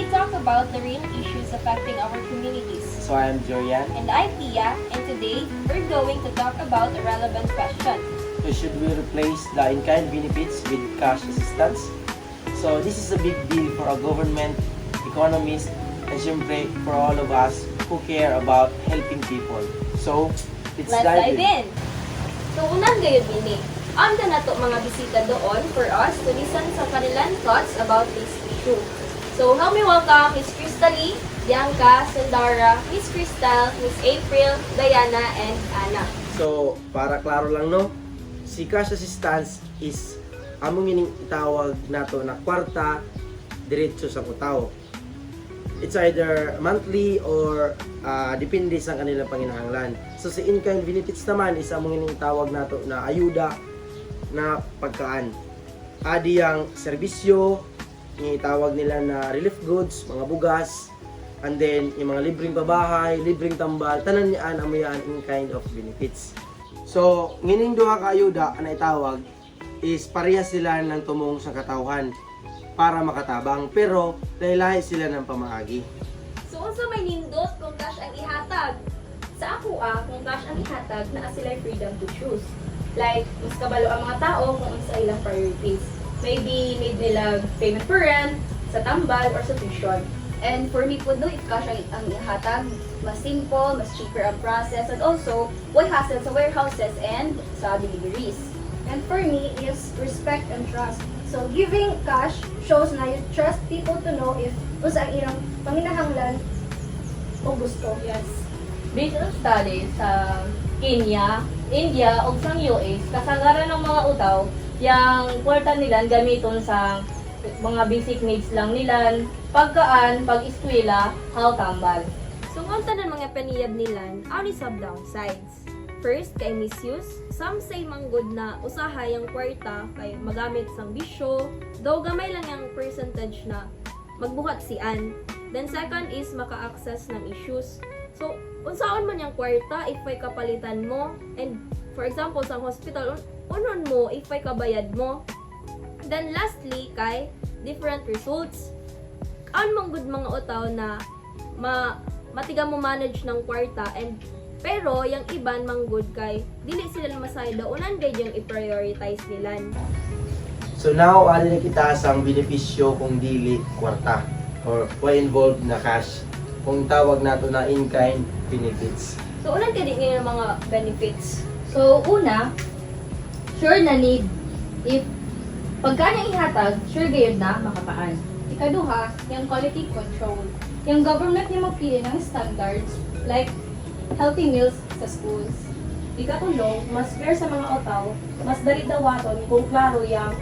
talk about the real issues affecting our communities. So I am Jorian. And I'm Pia, and today we're going to talk about a relevant question. So should we replace the in-kind benefits with cash assistance? So this is a big deal for our government, economists, and syempre for all of us who care about helping people. So let's dive in. So unang gayon bini, anda na to mga bisita doon for us to listen sa kanilang thoughts about this issue. So help me welcome Miss Crystal, Bianca, Sandara, Miss Crystal, Miss April, Diana, and Anna. So para klaro lang no, si cash assistance is among ining itawag nato na kwarta diretso sa kutaw. It's either monthly or depende sa kanilang panginahanglan. So si in-kind benefits naman is among ining tawag nato na ayuda na pagkaan. Adi ang serbisyo, yung itawag nila na relief goods, mga bugas, and then yung mga libreng pabahay, libreng tambal, tanan niyaan amoyan in-kind of benefits. So, ngining duha ka ayuda na itawag is parehas sila ng tumong sa katawhan para makatabang, pero lahi-lahi sila ng pamaagi. So unsa may nindot kung cash ang ihatag? Sa ako kung cash ang ihatag, naa sila freedom to choose. Like, mas kabalo ang mga tao kung unsa ilang priorities. Maybe need nila payment for rent, sa tambal, or sa tuition. And for me po, no, if cash ang ihatag, mas simple, mas cheaper ang process, and also, why hassle sa warehouses and sa deliveries. And for me is respect and trust. So giving cash shows na you trust people to know if usa ang ilang panginahanglan o gusto. Yes. Based on studies sa Kenya, India, o sa US, kasagaran ng mga utaw, yung kwarta nila gamiton sa mga basic needs lang nila, pagkaan, pag-eskwela, how tambal. So kung tanan mga paniyab nilan, ani sub downsides. First, kay misuse. Some say manggod na usahay ang kwarta kay magamit sang bisyo, though gamay lang yung percentage na magbuhat sian. Then second is maka-access ng issues. So, unsaon man yung kwarta if may kapalitan mo, and for example sa hospital, unon mo if may kabayad mo. Then lastly, kay different results. Ang manggod mga utaw na matiga mo manage ng kwarta, and pero yung iban manggod kay dili sila masayda unan gay yung i-prioritize nila. So now, ano na kita sang benepisyo kung dili kwarta or why involved na cash kung tawag nato na in-kind benefits. So unan kay nga mga benefits. So, una, sure na need. If pagkana ihatag, sure gayud na makakaan. Ikaduha, yung quality control. Yung government niya magpili ng standards like healthy meals sa schools. Ikatulong, mas fair sa mga otaw, mas dali dawaton kung klaro yung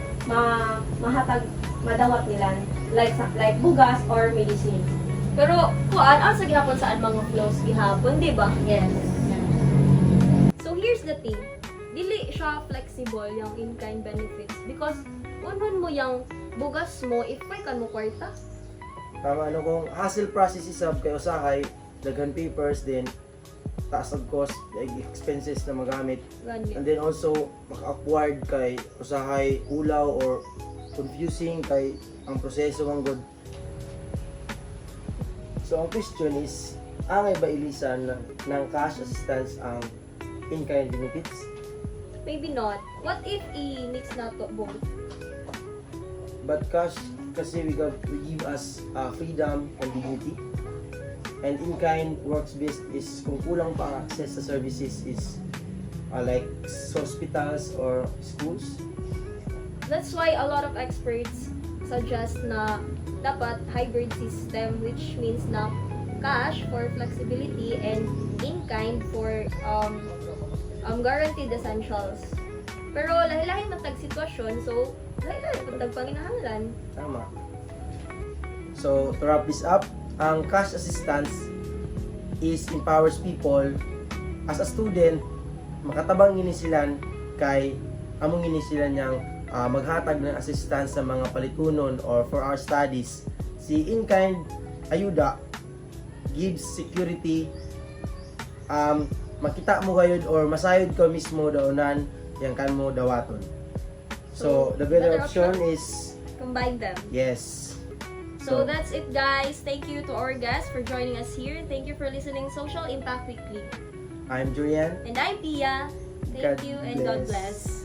mahatag madawat nila like bugas or medicine. Pero kuan ang sa gihapon saan mga flows gihapon, di ba? Yes. So here's the thing. Dili siya flexible yung in-kind benefits because unhon mo yung bugas mo if may kan mo kwarta. Tama, ano kung hassle process isab kay usahay, daghan papers, then taas ang cost, expenses na magamit. And then also, maka-acquired kay usahay ulaw or confusing kay ang proseso ang good. So ang question is, angay ba ilisan ng cash assistance ang in-kind benefits? Maybe not. What if i-mix na to both? But cash kasi we give us freedom and dignity. And in-kind works best is kung kulang pa ang access sa services is like hospitals or schools. That's why a lot of experts suggest na dapat hybrid system, which means na cash for flexibility and in-kind for guaranteed essentials. Pero lahi-lahi matag sitwasyon, so lahi-lahi matag panginahanglan. Tama. So to wrap this up, ang cash assistance is empowers people. As a student, makatabang ini sila kay among ini sila niyang maghatag ng assistance sa mga palitunon or for our studies. Si in-kind ayuda gives security, makita mo gayud or masayod ko mismo daunan yang kan mo dawaton. So the better option is combine them. yes. So that's it, guys. Thank you to our guests for joining us here. Thank you for listening Social Impact Weekly. I'm Julian. And I'm Pia. Thank God you and God bless. bless.